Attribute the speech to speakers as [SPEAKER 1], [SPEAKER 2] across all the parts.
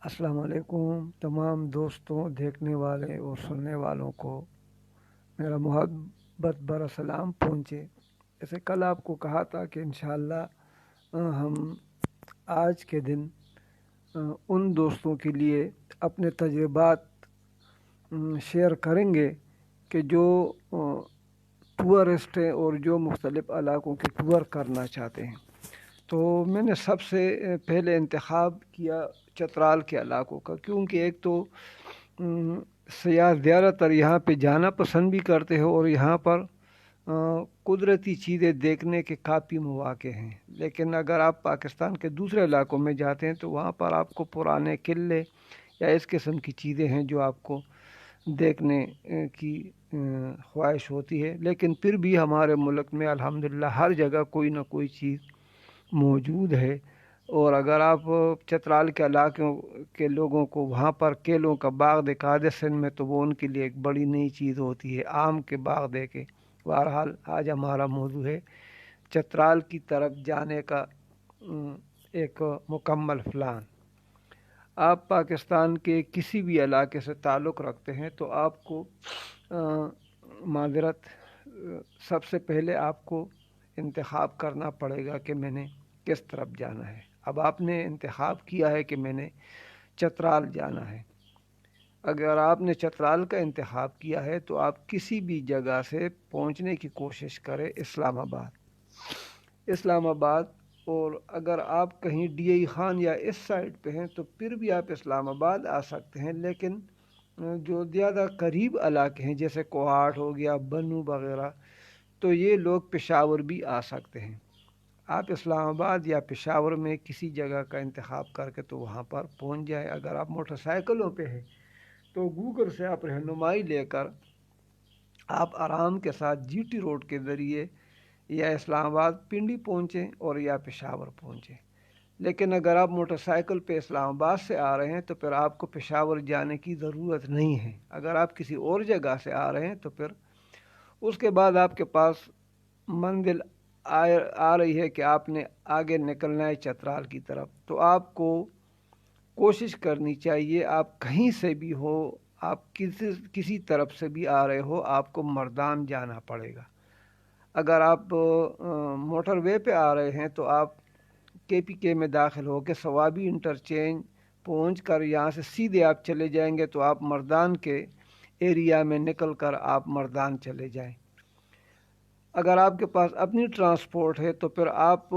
[SPEAKER 1] السلام علیکم تمام دوستوں، دیکھنے والے اور سننے والوں کو میرا محبت برا سلام پہنچے۔ جیسے کل آپ کو کہا تھا کہ انشاءاللہ ہم آج کے دن ان دوستوں کے لیے اپنے تجربات شیئر کریں گے کہ جو ٹورسٹ ہیں اور جو مختلف علاقوں کے ٹور کرنا چاہتے ہیں۔ تو میں نے سب سے پہلے انتخاب کیا چترال کے علاقوں کا، کیونکہ ایک تو سیاح زیادہ تر یہاں پہ جانا پسند بھی کرتے ہیں اور یہاں پر قدرتی چیزیں دیکھنے کے کافی مواقع ہیں۔ لیکن اگر آپ پاکستان کے دوسرے علاقوں میں جاتے ہیں تو وہاں پر آپ کو پرانے قلعے یا اس قسم کی چیزیں ہیں جو آپ کو دیکھنے کی خواہش ہوتی ہے۔ لیکن پھر بھی ہمارے ملک میں الحمدللہ ہر جگہ کوئی نہ کوئی چیز موجود ہے۔ اور اگر آپ چترال کے علاقوں کے لوگوں کو وہاں پر کیلوں کا باغ دکھا دیں سندھ میں، تو وہ ان کے لیے ایک بڑی نئی چیز ہوتی ہے، آم کے باغ دیکھے۔ بہرحال آج ہمارا موضوع ہے چترال کی طرف جانے کا ایک مکمل پلان۔ آپ پاکستان کے کسی بھی علاقے سے تعلق رکھتے ہیں تو آپ کو معذرت سب سے پہلے آپ کو انتخاب کرنا پڑے گا کہ میں نے کس طرف جانا ہے۔ اب آپ نے انتخاب کیا ہے کہ میں نے چترال جانا ہے۔ اگر آپ نے چترال کا انتخاب کیا ہے تو آپ کسی بھی جگہ سے پہنچنے کی کوشش کریں اسلام آباد، اور اگر آپ کہیں ڈی ای خان یا اس سائڈ پہ ہیں تو پھر بھی آپ اسلام آباد آ سکتے ہیں۔ لیکن جو زیادہ قریب علاقے ہیں جیسے کوہاٹ ہو گیا، بنو وغیرہ، تو یہ لوگ پشاور بھی آ سکتے ہیں۔ آپ اسلام آباد یا پشاور میں کسی جگہ کا انتخاب کر کے تو وہاں پر پہنچ جائیں۔ اگر آپ موٹر سائیکلوں پہ ہیں تو گوگل سے آپ رہنمائی لے کر آپ آرام کے ساتھ جی ٹی روڈ کے ذریعے یا اسلام آباد پنڈی پہنچیں اور یا پشاور پہنچیں۔ لیکن اگر آپ موٹر سائیکل پہ اسلام آباد سے آ رہے ہیں تو پھر آپ کو پشاور جانے کی ضرورت نہیں ہے۔ اگر آپ کسی اور جگہ سے آ رہے ہیں تو پھر اس کے بعد آپ کے پاس منزل آ رہی ہے کہ آپ نے آگے نکلنا ہے چترال کی طرف، تو آپ کو کوشش کرنی چاہیے آپ کہیں سے بھی ہو، آپ کسی طرف سے بھی آ رہے ہو، آپ کو مردان جانا پڑے گا۔ اگر آپ موٹر وے پہ آ رہے ہیں تو آپ کے پی کے میں داخل ہو کے ثوابی انٹرچینج پہنچ کر یہاں سے سیدھے آپ چلے جائیں گے تو آپ مردان کے ایریا میں نکل کر آپ مردان چلے جائیں۔ اگر آپ کے پاس اپنی ٹرانسپورٹ ہے تو پھر آپ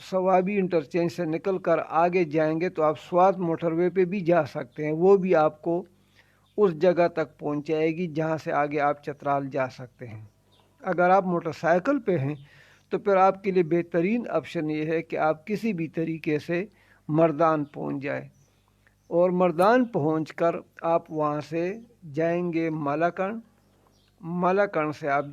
[SPEAKER 1] ثوابی انٹرچینج سے نکل کر آگے جائیں گے تو آپ سوات موٹر وے پہ بھی جا سکتے ہیں، وہ بھی آپ کو اس جگہ تک پہنچائے گی جہاں سے آگے آپ چترال جا سکتے ہیں۔ اگر آپ موٹر سائیکل پہ ہیں تو پھر آپ کے لیے بہترین آپشن یہ ہے کہ آپ کسی بھی طریقے سے مردان پہنچ جائیں، اور مردان پہنچ کر آپ وہاں سے جائیں گے ملاکنڈ سے آپ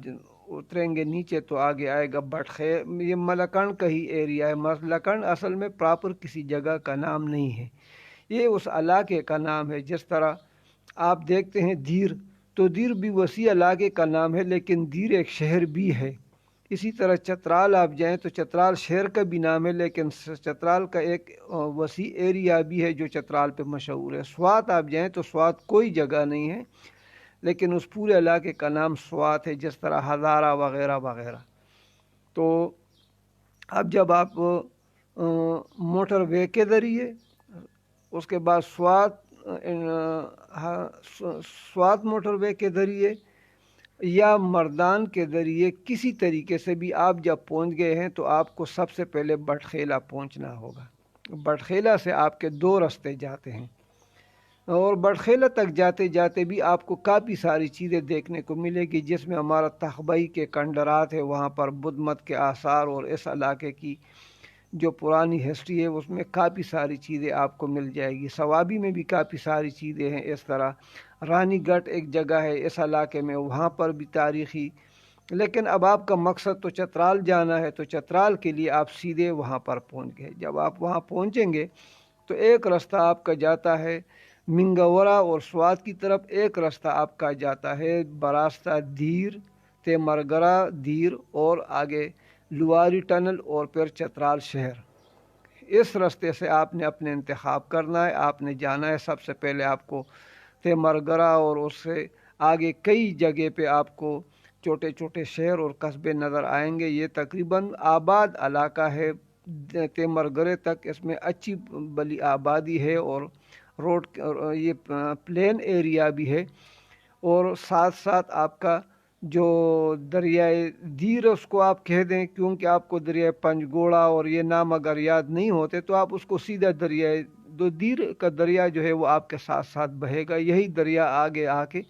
[SPEAKER 1] اتریں گے نیچے تو آگے آئے گا بٹخیر۔ یہ ملاکنڈ کا ہی ایریا ہے۔ ملاکنڈ اصل میں پراپر کسی جگہ کا نام نہیں ہے، یہ اس علاقے کا نام ہے۔ جس طرح آپ دیکھتے ہیں دیر، تو دیر بھی وسیع علاقے کا نام ہے لیکن دیر ایک شہر بھی ہے۔ اسی طرح چترال آپ جائیں تو چترال شہر کا بھی نام ہے لیکن چترال کا ایک وسیع ایریا بھی ہے جو چترال پہ مشہور ہے۔ سوات آپ جائیں تو سوات کوئی جگہ نہیں ہے لیکن اس پورے علاقے کا نام سوات ہے، جس طرح ہزارہ وغیرہ وغیرہ۔ تو اب جب آپ موٹر وے کے ذریعے اس کے بعد سوات موٹر وے کے ذریعے یا مردان کے ذریعے کسی طریقے سے بھی آپ جب پہنچ گئے ہیں تو آپ کو سب سے پہلے بٹخیلا پہنچنا ہوگا۔ بٹخیلا سے آپ کے دو راستے جاتے ہیں، اور بٹخیلا تک جاتے جاتے بھی آپ کو کافی ساری چیزیں دیکھنے کو ملے گی، جس میں ہمارا تخبئی کے کنڈرات ہے، وہاں پر بدھ مت کے آثار، اور اس علاقے کی جو پرانی ہسٹری ہے اس میں کافی ساری چیزیں آپ کو مل جائے گی۔ ثوابی میں بھی کافی ساری چیزیں ہیں۔ اس طرح رانی گڑھ ایک جگہ ہے اس علاقے میں، وہاں پر بھی تاریخی۔ لیکن اب آپ کا مقصد تو چترال جانا ہے تو چترال کے لیے آپ سیدھے وہاں پر پہنچ گئے۔ جب آپ وہاں پہنچیں گے تو ایک راستہ آپ کا جاتا ہے منگورا اور سوات کی طرف، ایک راستہ آپ کا جاتا ہے براستہ دیر تے مرگرا دیر اور آگے لواری ٹنل اور پھر چترال شہر۔ اس راستے سے آپ نے اپنے انتخاب کرنا ہے، آپ نے جانا ہے۔ سب سے پہلے آپ کو تیمرگرہ اور اس سے آگے کئی جگہ پہ آپ کو چھوٹے چھوٹے شہر اور قصبے نظر آئیں گے۔ یہ تقریباً آباد علاقہ ہے تیمرگرے تک، اس میں اچھی بلی آبادی ہے اور روڈ یہ پلین ایریا بھی ہے، اور ساتھ ساتھ آپ کا جو دریائے دیر اس کو آپ کہہ دیں، کیونکہ آپ کو دریائے پنجگوڑا اور یہ نام اگر یاد نہیں ہوتے تو آپ اس کو سیدھا دریائے دو دیر کا دریا جو ہے وہ آپ کے ساتھ ساتھ بہے گا۔ یہی دریا آگے آ کے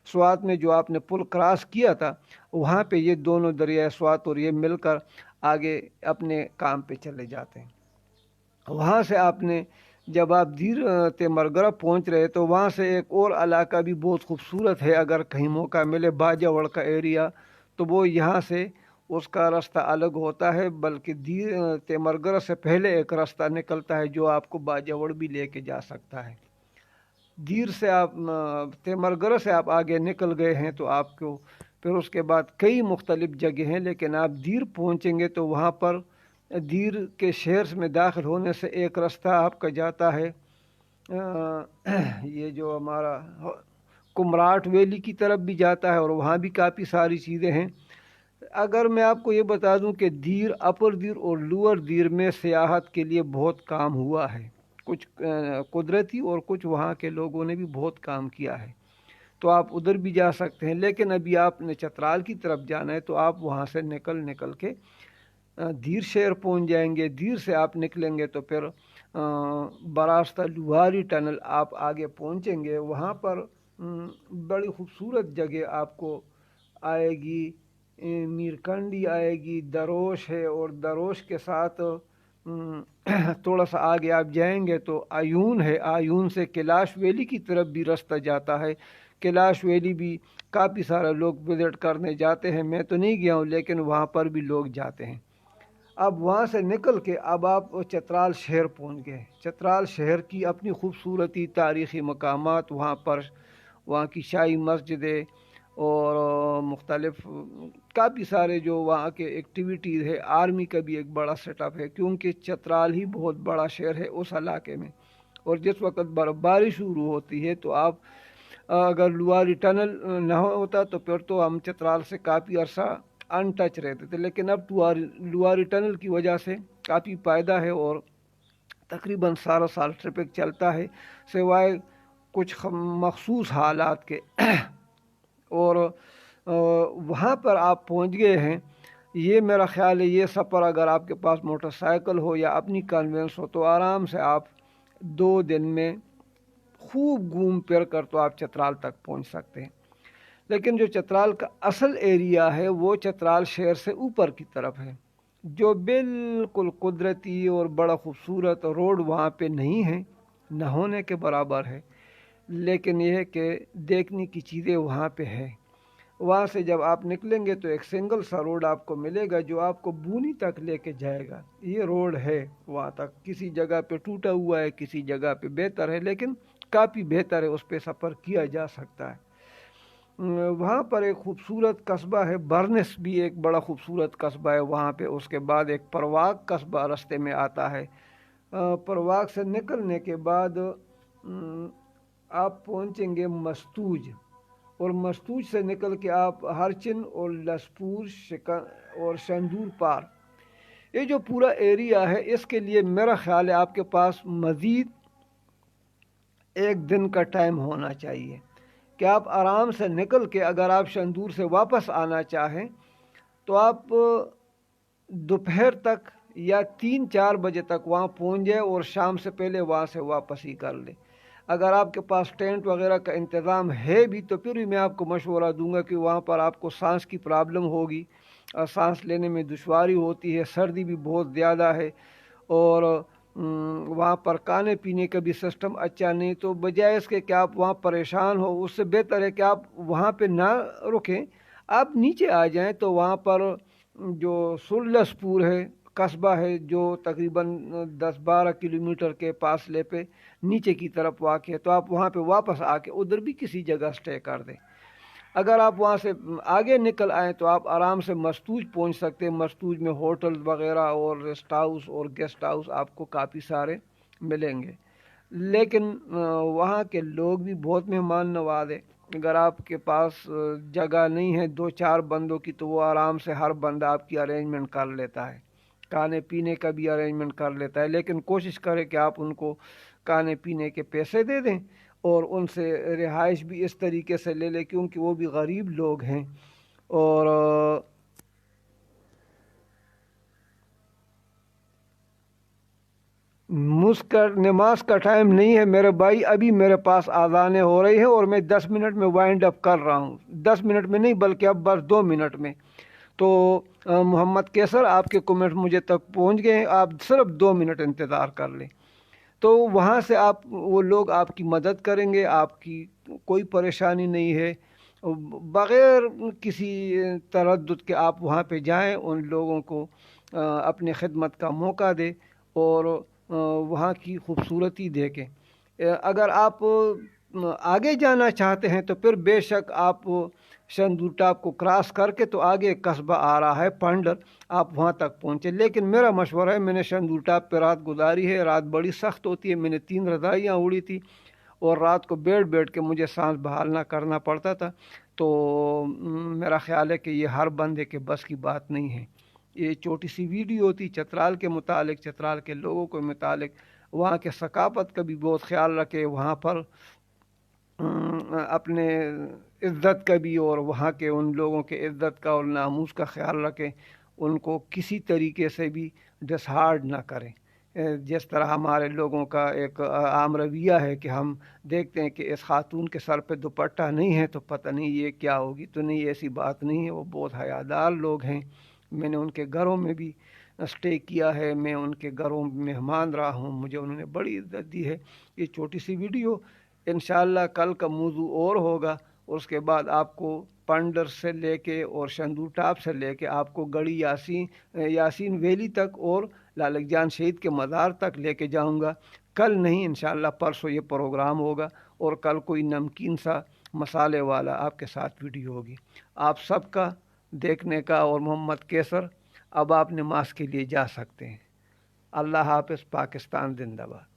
[SPEAKER 1] سوات میں جو آپ نے پل کراس کیا تھا، وہاں پہ یہ دونوں دریائے سوات اور یہ مل کر آگے اپنے کام پہ چلے جاتے ہیں۔ وہاں سے آپ نے جب آپ دیر تیمرگرہ پہنچ رہے تو وہاں سے ایک اور علاقہ بھی بہت خوبصورت ہے، اگر کہیں موقع ملے باجاوڑ کا ایریا، تو وہ یہاں سے اس کا راستہ الگ ہوتا ہے، بلکہ دیر تیمرگرہ سے پہلے ایک راستہ نکلتا ہے جو آپ کو باجاوڑ بھی لے کے جا سکتا ہے۔ دیر سے آپ تیمرگرہ سے آپ آگے نکل گئے ہیں تو آپ کو پھر اس کے بعد کئی مختلف جگہ ہیں، لیکن آپ دیر پہنچیں گے تو وہاں پر دیر کے شہر میں داخل ہونے سے ایک راستہ آپ کا جاتا ہے یہ جو ہمارا کمراٹ ویلی کی طرف بھی جاتا ہے، اور وہاں بھی کافی ساری چیزیں ہیں۔ اگر میں آپ کو یہ بتا دوں کہ دیر اپر دیر اور لوور دیر میں سیاحت کے لیے بہت کام ہوا ہے، کچھ قدرتی اور کچھ وہاں کے لوگوں نے بھی بہت کام کیا ہے، تو آپ ادھر بھی جا سکتے ہیں۔ لیکن ابھی آپ نے چترال کی طرف جانا ہے تو آپ وہاں سے نکل کے دیر شہر پہنچ جائیں گے۔ دیر سے آپ نکلیں گے تو پھر براستہ لوہاری ٹنل آپ آگے پہنچیں گے، وہاں پر بڑی خوبصورت جگہ آپ کو آئے گی، میرکنڈی آئے گی، دروش ہے، اور دروش کے ساتھ تھوڑا سا آگے آپ جائیں گے تو آیون ہے، آیون سے کیلاش ویلی کی طرف بھی راستہ جاتا ہے۔ کیلاش ویلی بھی کافی سارے لوگ وزٹ کرنے جاتے ہیں، میں تو نہیں گیا ہوں لیکن وہاں پر بھی لوگ جاتے ہیں۔ اب وہاں سے نکل کے اب آپ چترال شہر پہنچ گئے۔ چترال شہر کی اپنی خوبصورتی، تاریخی مقامات وہاں پر، وہاں کی شاہی مسجدیں اور مختلف کافی سارے جو وہاں کے ایکٹیویٹیز ہے، آرمی کا بھی ایک بڑا سیٹ اپ ہے، کیونکہ چترال ہی بہت بڑا شہر ہے اس علاقے میں، اور جس وقت برف باری شروع ہوتی ہے تو آپ اگر لواری ٹنل نہ ہوتا تو پھر تو ہم چترال سے کافی عرصہ ان ٹچ رہتے تھے، لیکن اب لواری ٹنل کی وجہ سے کافی فائدہ ہے اور تقریباً سارا سال ٹریفک چلتا ہے، سوائے کچھ مخصوص حالات کے اور وہاں پر آپ پہنچ گئے ہیں۔ یہ میرا خیال ہے یہ سفر اگر آپ کے پاس موٹر سائیکل ہو یا اپنی کنوینس ہو تو آرام سے آپ 2 دن میں خوب گھوم پھر کر تو آپ چترال تک پہنچ سکتے ہیں۔ لیکن جو چترال کا اصل ایریا ہے وہ چترال شہر سے اوپر کی طرف ہے، جو بالکل قدرتی اور بڑا خوبصورت روڈ وہاں پہ نہیں ہے، نہ ہونے کے برابر ہے، لیکن یہ ہے کہ دیکھنے کی چیزیں وہاں پہ ہے۔ وہاں سے جب آپ نکلیں گے تو ایک سنگل سا روڈ آپ کو ملے گا جو آپ کو بونی تک لے کے جائے گا۔ یہ روڈ ہے وہاں تک، کسی جگہ پہ ٹوٹا ہوا ہے، کسی جگہ پہ بہتر ہے، لیکن کافی بہتر ہے، اس پہ سفر کیا جا سکتا ہے۔ وہاں پر ایک خوبصورت قصبہ ہے برنس، بھی ایک بڑا خوبصورت قصبہ ہے وہاں پہ۔ اس کے بعد ایک پرواگ قصبہ راستے میں آتا ہے۔ پرواگ سے نکلنے کے بعد آپ پہنچیں گے مستوج، اور مستوج سے نکل کے آپ ہرچن اور لسپور اور شندور پار، یہ جو پورا ایریا ہے اس کے لیے میرا خیال ہے آپ کے پاس مزید 1 دن کا ٹائم ہونا چاہیے کہ آپ آرام سے نکل کے اگر آپ شندور سے واپس آنا چاہیں تو آپ دوپہر تک یا 3-4 بجے تک وہاں پہنچ جائے اور شام سے پہلے وہاں سے واپس ہی کر لیں۔ اگر آپ کے پاس ٹینٹ وغیرہ کا انتظام ہے بھی تو پھر بھی میں آپ کو مشورہ دوں گا کہ وہاں پر آپ کو سانس کی پرابلم ہوگی، اور سانس لینے میں دشواری ہوتی ہے، سردی بھی بہت زیادہ ہے، اور وہاں پر کھانے پینے کا بھی سسٹم اچھا نہیں، تو بجائے اس کے کہ آپ وہاں پریشان ہو، اس سے بہتر ہے کہ آپ وہاں پہ نہ رکیں، آپ نیچے آ جائیں۔ تو وہاں پر جو سلسپور ہے قصبہ ہے جو تقریباً 10-12 کلومیٹر کے فاصلے پہ نیچے کی طرف واقع ہے، تو آپ وہاں پہ واپس آ کے ادھر بھی کسی جگہ سٹے کر دیں۔ اگر آپ وہاں سے آگے نکل آئیں تو آپ آرام سے مستوج پہنچ سکتے ہیں. مستوج میں ہوٹل وغیرہ اور ریسٹ ہاؤس اور گیسٹ ہاؤس آپ کو کافی سارے ملیں گے. لیکن وہاں کے لوگ بھی بہت مہمان نواز ہیں. اگر آپ کے پاس جگہ نہیں ہے 2-4 بندوں کی تو وہ آرام سے ہر بندہ آپ کی ارینجمنٹ کر لیتا ہے, کھانے پینے کا بھی ارینجمنٹ کر لیتا ہے. لیکن کوشش کرے کہ آپ ان کو کھانے پینے کے پیسے دے دیں اور ان سے رہائش بھی اس طریقے سے لے لیں, کیونکہ وہ بھی غریب لوگ ہیں. اور نماز کا ٹائم نہیں ہے میرے بھائی, ابھی میرے پاس آذانیں ہو رہی ہیں اور میں 10 منٹ میں وائنڈ اپ کر رہا ہوں. 10 منٹ میں نہیں بلکہ اب بس 2 منٹ میں. تو محمد کیسر آپ کے کمنٹ مجھے تک پہنچ گئے ہیں, آپ صرف 2 منٹ انتظار کر لیں. تو وہاں سے وہ لوگ آپ کی مدد کریں گے, آپ کی کوئی پریشانی نہیں ہے. بغیر کسی تردد کے آپ وہاں پہ جائیں, ان لوگوں کو اپنے خدمت کا موقع دیں اور وہاں کی خوبصورتی دیکھیں. اگر آپ آگے جانا چاہتے ہیں تو پھر بے شک آپ شندور ٹاپ کو کراس کر کے تو آگے ایک قصبہ آ رہا ہے پنڈر, آپ وہاں تک پہنچے. لیکن میرا مشورہ ہے, میں نے شندور ٹاپ پہ رات گزاری ہے, رات بڑی سخت ہوتی ہے, میں نے 3 رضائیاں اڑی تھی اور رات کو بیٹھ کے مجھے سانس بحال نہ کرنا پڑتا تھا. تو میرا خیال ہے کہ یہ ہر بندے کے بس کی بات نہیں ہے. یہ چھوٹی سی ویڈیو ہوتی چترال کے متعلق, چترال کے لوگوں کے متعلق, وہاں کے ثقافت کا بھی بہت خیال رکھے, وہاں پر اپنے عزت کا بھی اور وہاں کے ان لوگوں کے عزت کا اور ناموس کا خیال رکھیں, ان کو کسی طریقے سے بھی ڈسہارڈ نہ کریں. جس طرح ہمارے لوگوں کا ایک عام رویہ ہے کہ ہم دیکھتے ہیں کہ اس خاتون کے سر پہ دوپٹہ نہیں ہے تو پتہ نہیں یہ کیا ہوگی. تو نہیں, ایسی بات نہیں ہے, وہ بہت حیادار لوگ ہیں. میں نے ان کے گھروں میں بھی اسٹے کیا ہے, میں ان کے گھروں میں مہمان رہا ہوں, مجھے انہوں نے بڑی عزت دی ہے. یہ چھوٹی سی ویڈیو, انشاءاللہ کل کا موضوع اور ہوگا, اور اس کے بعد آپ کو پنڈر سے لے کے اور شندور ٹاپ سے لے کے آپ کو گڑی یاسین ویلی تک اور لالک جان شہید کے مزار تک لے کے جاؤں گا. کل نہیں, انشاءاللہ پرسوں یہ پروگرام ہوگا, اور کل کوئی نمکین سا مسالے والا آپ کے ساتھ ویڈیو ہوگی. آپ سب کا دیکھنے کا. اور محمد کیسر, اب آپ نماز کے لیے جا سکتے ہیں. اللہ حافظ. پاکستان زندہ باد.